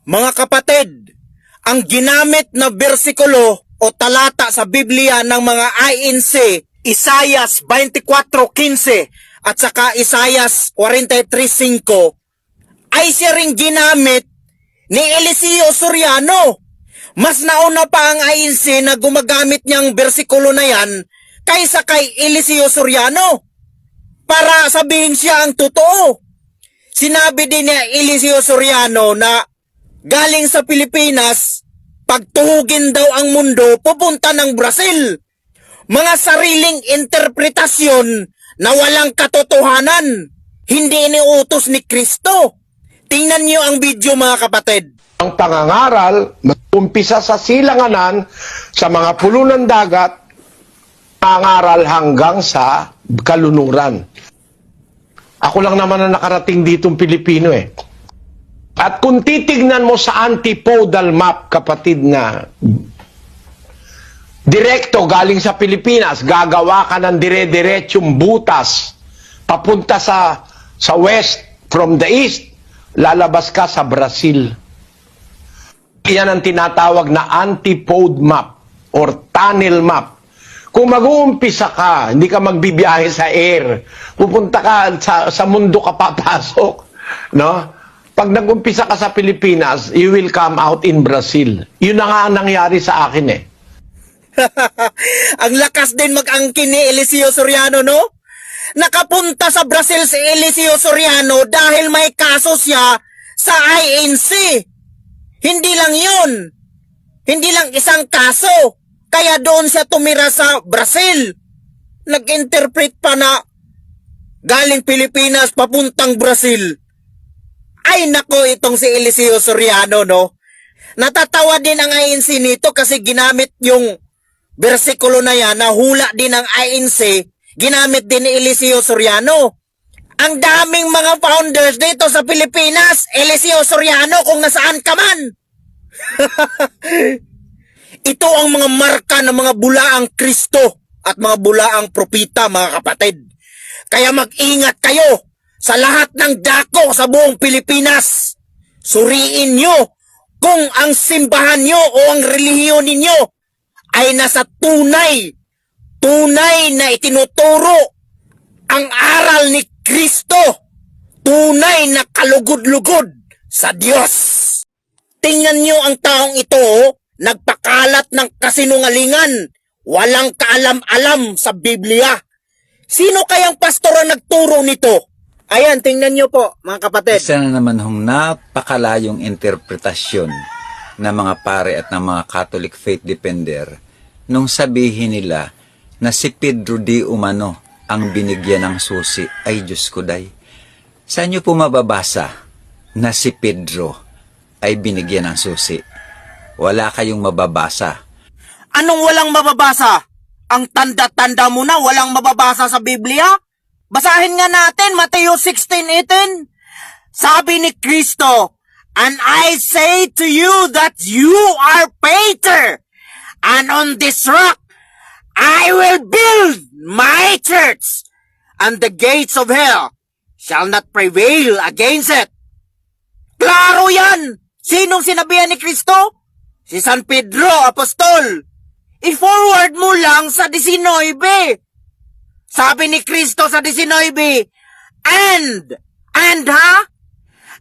Mga kapatid, ang ginamit na bersikulo o talata sa Biblia ng mga INC, Isaias 24:15 at saka Isaias 43:5 ay siya ring ginamit ni Eliseo Soriano. Mas nauna pa ang INC na gumagamit niyang bersikulo na yan kaysa kay Eliseo Soriano para sabihin siya ang totoo. Sinabi din ni Eliseo Soriano na galing sa Pilipinas, pagtuhugin daw ang mundo, pupunta ng Brazil. Mga sariling interpretasyon na walang katotohanan, hindi iniutos ni Kristo. Tingnan niyo ang video, mga kapatid. Ang pangangaral, mag-umpisa sa silanganan, sa mga pulo ng dagat, pangangaral hanggang sa kalunuran. Ako lang naman na nakarating ditong Pilipino eh. At kung titignan mo sa antipodal map, kapatid, na direkto galing sa Pilipinas, gagawa ka ng dire-diretsyong butas papunta sa west from the east, lalabas ka sa Brazil. Yan ang tinatawag na antipode map or tunnel map. Kung mag-uumpisa ka, hindi ka magbibiyahe sa air, pupunta ka sa mundo ka papasok, no? Pag nag-umpisa ka sa Pilipinas, you will come out in Brazil. Yun na nga ang nangyari sa akin eh. Ang lakas din mag-angkin ni Eliseo Soriano, no? Nakapunta sa Brazil si Eliseo Soriano dahil may kaso siya sa INC. Hindi lang yun. Hindi lang isang kaso. Kaya doon siya tumira sa Brazil. Nag-interpret pa na galing Pilipinas papuntang Brazil. Ay nako, itong si Eliseo Soriano, no? Natatawa din ang INC nito kasi ginamit yung bersikulo na yan, na hula din ng INC, ginamit din ni Eliseo Soriano. Ang daming mga founders dito sa Pilipinas, Eliseo Soriano kung nasaan ka man. Ito ang mga marka ng mga bulaang Kristo at mga bulaang propita, mga kapatid. Kaya mag-ingat kayo sa lahat ng dako sa buong Pilipinas. Suriin nyo kung ang simbahan nyo o ang relihiyon ninyo ay nasa tunay na itinuturo ang aral ni Kristo, tunay na kalugod-lugod sa Diyos. Tingnan nyo ang taong ito, nagpakalat ng kasinungalingan, walang kaalam-alam sa Biblia. Sino kayang pastor ang nagturo nito? Ayan, tingnan nyo po, mga kapatid. Isa na naman hong napakalayong interpretasyon ng mga pare at ng mga Catholic faith defender nung sabihin nila na si Pedro di umano ang binigyan ng susi. Ay, Diyos ko day. Saan nyo po mababasa na si Pedro ay binigyan ng susi? Wala kayong mababasa. Anong walang mababasa? Ang tanda-tanda mo na walang mababasa sa Biblia? Basahin nga natin, Mateo 16:18. Sabi ni Kristo, "And I say to you that you are Peter, and on this rock I will build my church, and the gates of hell shall not prevail against it." Klaro yan! Sinong sinabihan ni Kristo? Si San Pedro, Apostol. I-forward mo lang sa 19. Sabi ni Kristo sa 19,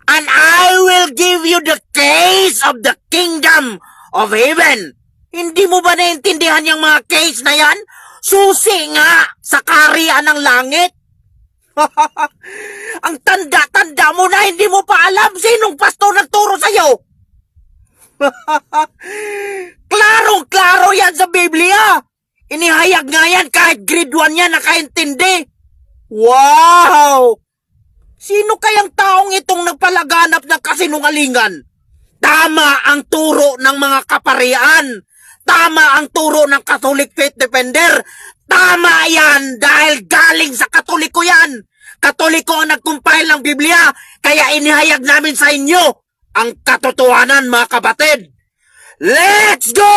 And I will give you the keys of the kingdom of heaven. Hindi mo ba naintindihan yung mga keys na yan? Susi nga sa kaharian ng langit. Ang tanda-tanda mo na, hindi mo pa alam sinong pastor nagturo sa'yo. Klarong-klaro yan sa Biblia. Inihayag nga yan kahit grade 1 yan nakaintindi. Wow! Sino kayang taong itong nagpalaganap ng kasinungalingan? Tama ang turo ng mga kaparian. Tama ang turo ng Catholic Faith Defender. Tama yan dahil galing sa Katoliko yan. Katoliko ang nag-compile ng Biblia. Kaya inihayag namin sa inyo ang katotohanan, mga kapatid. Let's go!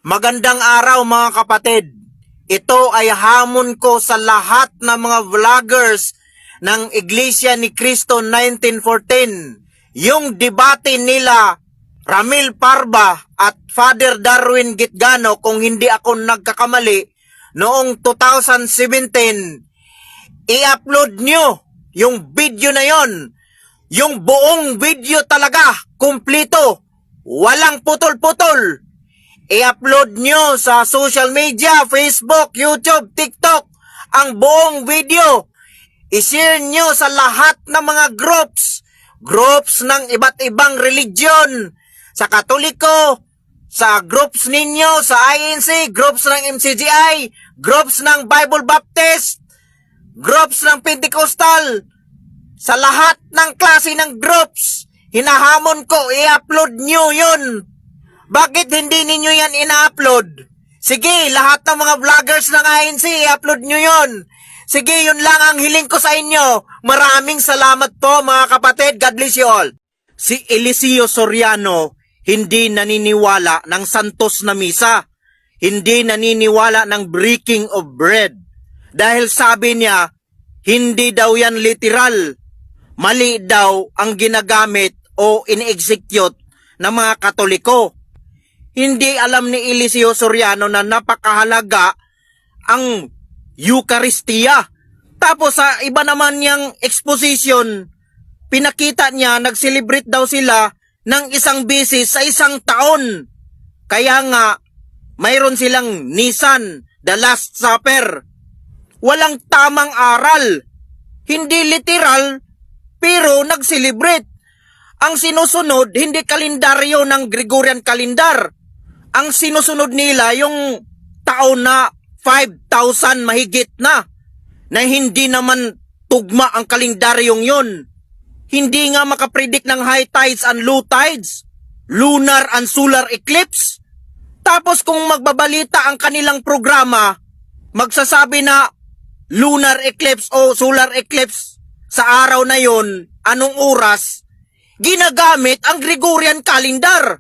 Magandang araw, mga kapatid. Ito ay hamon ko sa lahat ng mga vloggers ng Iglesia ni Cristo 1914. yung debate nila Ramil Parba at Father Darwin Gitgano, kung hindi ako nagkakamali, noong 2017, i-upload nyo yung video na yon. Yung buong video talaga, kumplito, walang putol-putol. I-upload nyo sa social media, Facebook, YouTube, TikTok, ang buong video. I-share nyo sa lahat ng mga groups ng iba't ibang religion, sa Katoliko, sa groups ninyo, sa INC, groups ng MCGI, groups ng Bible Baptist, groups ng Pentecostal, sa lahat ng klase ng groups, hinahamon ko, i-upload nyo yun. Bakit hindi ninyo yan ina-upload? Sige, lahat ng mga vloggers ng INC, i-upload nyo yun. Sige, yun lang ang hiling ko sa inyo. Maraming salamat po mga kapatid. God bless you all. Si Eliseo Soriano hindi naniniwala ng santos na misa. Hindi naniniwala ng breaking of bread. Dahil sabi niya, hindi daw yan literal. Mali daw ang ginagamit o in-execute ng mga Katoliko. Hindi alam ni Eliseo Soriano na napakahalaga ang Eucharistia. Tapos sa iba naman niyang exposition, pinakita niya, nag-celebrate daw sila ng isang beses sa isang taon. Kaya nga, mayroon silang Nisan, The Last Supper. Walang tamang aral. Hindi literal, pero nag-celebrate. Ang sinusunod, hindi kalendaryo ng Gregorian calendar. Ang sinusunod nila yung taon na 5,000 mahigit na hindi naman tugma ang kalendaryong yun. Hindi nga makapredict ng high tides and low tides, lunar and solar eclipse. Tapos kung magbabalita ang kanilang programa, magsasabi na lunar eclipse o solar eclipse sa araw na yon, anong oras, ginagamit ang Gregorian calendar.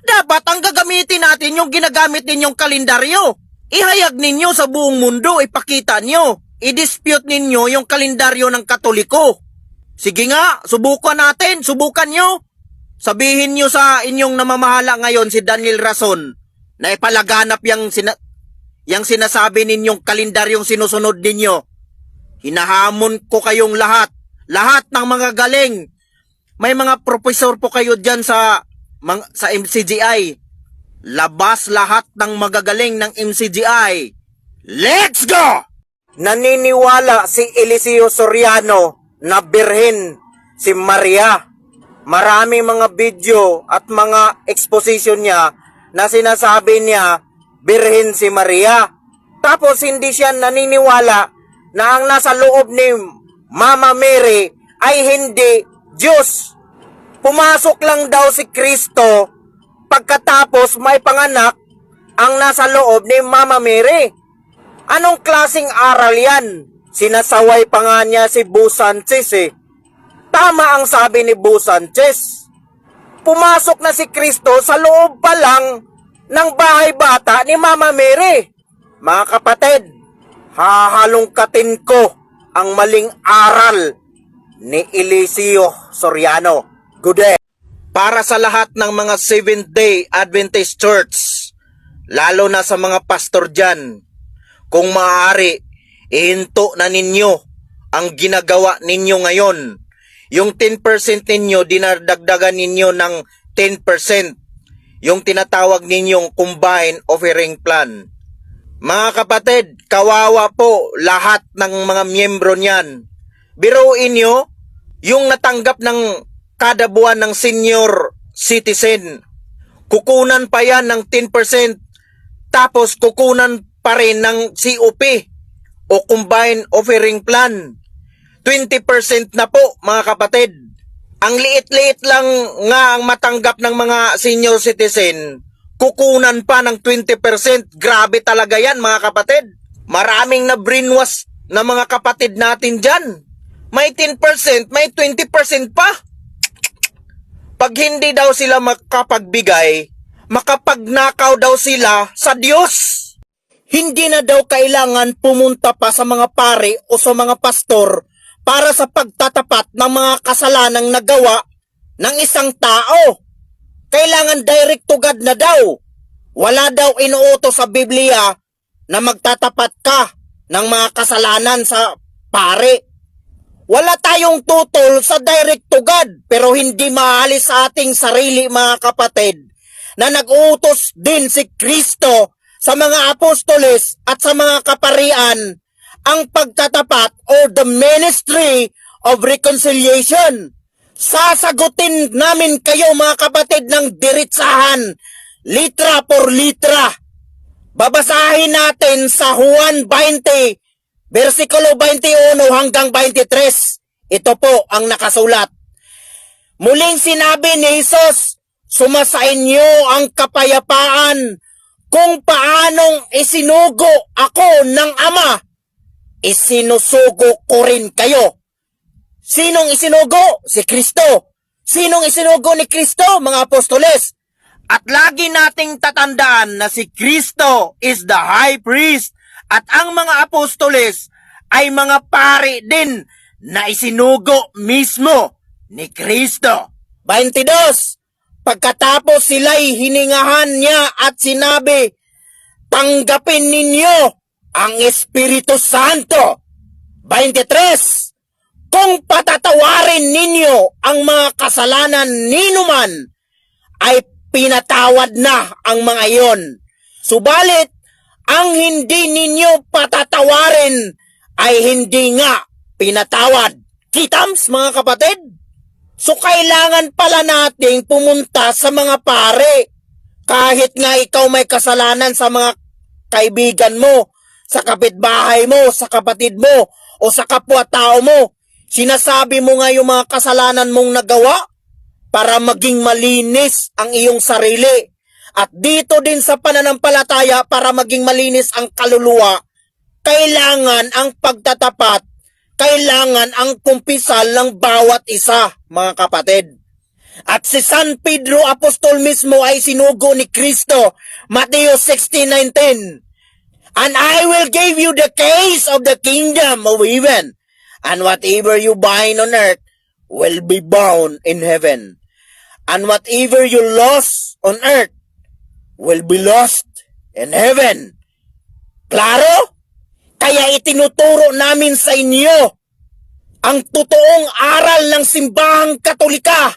Dapat ang gagamitin natin yung ginagamit ninyong kalendaryo. Ihayag ninyo sa buong mundo, ipakita nyo, i-dispute ninyo yung kalendaryo ng Katoliko. Sige nga, subukan natin, subukan nyo. Sabihin nyo sa inyong namamahala ngayon, si Daniel Rason, na ipalaganap yung sinasabi ninyong kalendaryong sinusunod ninyo. Hinahamon ko kayong lahat ng mga galing. May mga profesor po kayo dyan sa MCGI. Labas lahat ng magagaling ng MCGI. Let's go! Naniniwala si Eliseo Soriano na birhen si Maria. Maraming mga video at mga exposition niya na sinasabi niya birhen si Maria. Tapos hindi siya naniniwala na ang nasa loob ni Mama Mary ay hindi Diyos. Pumasok lang daw si Kristo pagkatapos may panganak ang nasa loob ni Mama Mary. Anong klaseng aral yan? Sinasaway pa nga niya si Bu Sanchez eh. Tama ang sabi ni Bu Sanchez. Pumasok na si Kristo sa loob pa lang ng bahay bata ni Mama Mary. Mga kapatid, hahalongkatin ko ang maling aral ni Eliseo Soriano. Good day. Para sa lahat ng mga Seventh-day Adventist Church, lalo na sa mga pastor dyan, kung maaari, ihinto na ninyo ang ginagawa ninyo ngayon. Yung 10% ninyo, dinadagdagan ninyo ng 10%. Yung tinatawag ninyong combined offering plan. Mga kapatid, kawawa po lahat ng mga miyembro niyan. Biruin nyo, yung natanggap ng kada buwan ng senior citizen, kukunan pa yan ng 10%, tapos kukunan pa rin ng COP o combined offering plan. 20% na po mga kapatid. Ang liit-liit lang nga ang matanggap ng mga senior citizen, kukunan pa ng 20%. Grabe talaga yan mga kapatid. Maraming na brainwash na mga kapatid natin dyan. May 10%, may 20% pa. Pag hindi daw sila makapagbigay, makapagnakaw daw sila sa Diyos. Hindi na daw kailangan pumunta pa sa mga pare o sa mga pastor para sa pagtatapat ng mga kasalanang nagawa ng isang tao. Kailangan direct to God na daw. Wala daw inuutos sa Biblia na magtatapat ka ng mga kasalanan sa pare. Wala tayong tutol sa direct to God, pero hindi maalis sa ating sarili, mga kapatid, na nag-uutos din si Kristo sa mga apostoles at sa mga kaparian ang pagtatapat or the ministry of reconciliation. Sasagutin namin kayo, mga kapatid, ng diretsahan, litra por litra. Babasahin natin sa Juan 20, versikulo 21 hanggang 23. Ito po ang nakasulat. Muling sinabi ni Jesus, sumasain niyo ang kapayapaan. Kung paanong isinugo ako ng Ama, isinusugo ko rin kayo. Sinong isinugo? Si Kristo. Sinong isinugo ni Kristo? Mga apostoles. At lagi nating tatandaan na si Kristo is the high priest at ang mga apostoles ay mga pari din na isinugo mismo ni Kristo. 22. Pagkatapos sila'y hiningahan niya at sinabi, tanggapin ninyo ang Espiritu Santo. 23. Kung patatawarin ninyo ang mga kasalanan ninuman, ay pinatawad na ang mga iyon. Subalit, ang hindi ninyo patatawarin ay hindi nga pinatawad. Kitams, mga kapatid? So, kailangan pala nating pumunta sa mga pare. Kahit nga ikaw may kasalanan sa mga kaibigan mo, sa kapitbahay mo, sa kapatid mo, o sa kapwa-tao mo, sinasabi mo nga yung mga kasalanan mong nagawa para maging malinis ang iyong sarili. At dito din sa pananampalataya para maging malinis ang kaluluwa, kailangan ang pagtatapat, kailangan ang kumpisal ng bawat isa, mga kapatid. At si San Pedro Apostol mismo ay sinugo ni Kristo, Mateo 16:19. And I will give you the keys of the kingdom of heaven. And whatever you bind on earth will be bound in heaven. And whatever you lost on earth will be lost in heaven. Klaro? Kaya itinuturo namin sa inyo ang totoong aral ng simbahang Katolika.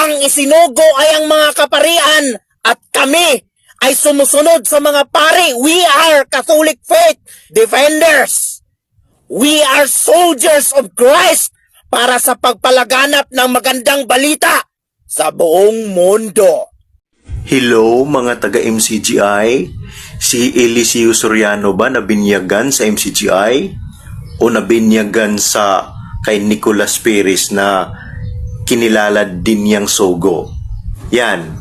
Ang isinugo ay ang mga kaparian at kami ay sumusunod sa mga pari. We are Catholic faith defenders. We are soldiers of Christ para sa pagpalaganap ng magandang balita sa buong mundo. Hello mga taga-MCGI, si Eliseo Soriano ba nabinyagan sa MCGI o nabinyagan sa kay Nicolas Perez na kinilala din niyang Sogo? Yan,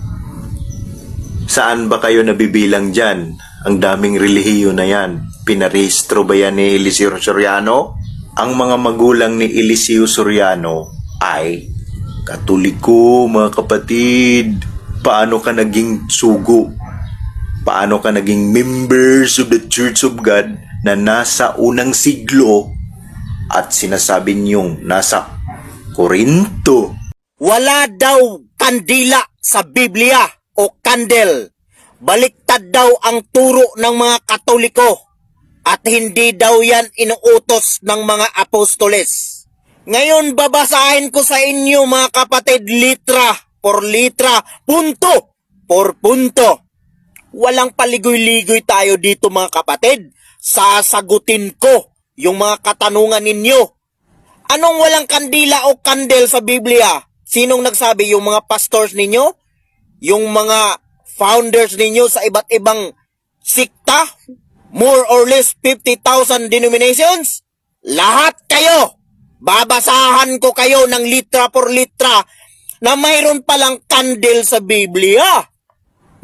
saan ba kayo nabibilang dyan? Ang daming relihiyo na yan. Pinarehistro ba yan ni Eliseo Soriano? Ang mga magulang ni Eliseo Soriano ay Katoliko, mga kapatid. Paano ka naging sugo? Paano ka naging members of the Church of God na nasa unang siglo at sinasabi niyong nasa Korinto? Wala daw kandila sa Biblia o kandel. Baliktad daw ang turo ng mga Katoliko at hindi daw yan inuutos ng mga apostoles. Ngayon babasahin ko sa inyo, mga kapatid, litra por litra, punto por punto. Walang paligoy-ligoy tayo dito, mga kapatid. Sasagutin ko yung mga katanungan ninyo. Anong walang kandila o kandel sa Biblia? Sinong nagsabi? Yung mga pastors ninyo? Yung mga founders ninyo sa iba't ibang sikta? More or less 50,000 denominations? Lahat kayo! Babasahan ko kayo ng litra por litra na mayroon palang kandel sa Biblia.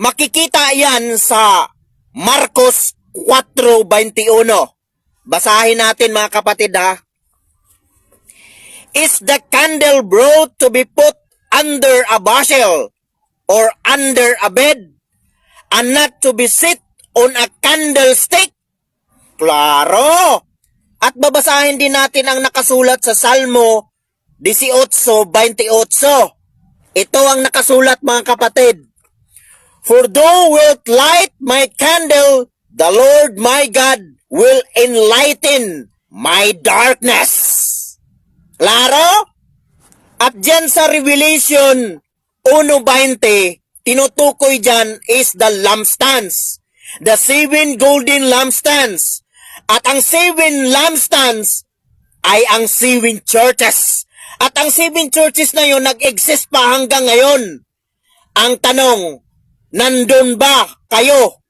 Makikita yan sa Marcos 4:21. Basahin natin, mga kapatid, ha. Is the candle brought to be put under a bushel or under a bed and not to be set on a candlestick? Klaro! At babasahin din natin ang nakasulat sa Salmo 18:28. Ito ang nakasulat mga kapatid. For thou wilt light my candle, the Lord my God will enlighten my darkness. Klaro? At dyan sa Revelation 1:20, tinutukoy dyan is the lampstands. The 7 golden lampstands. At ang 7 lampstands ay ang 7 churches. At ang 7 churches na yun nag-exist pa hanggang ngayon. Ang tanong, nandun ba kayo?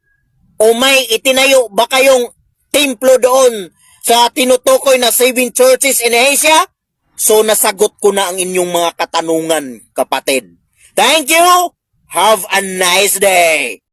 O may itinayo ba kayong templo doon sa tinutukoy na 7 churches in Asia? So nasagot ko na ang inyong mga katanungan, kapatid. Thank you! Have a nice day!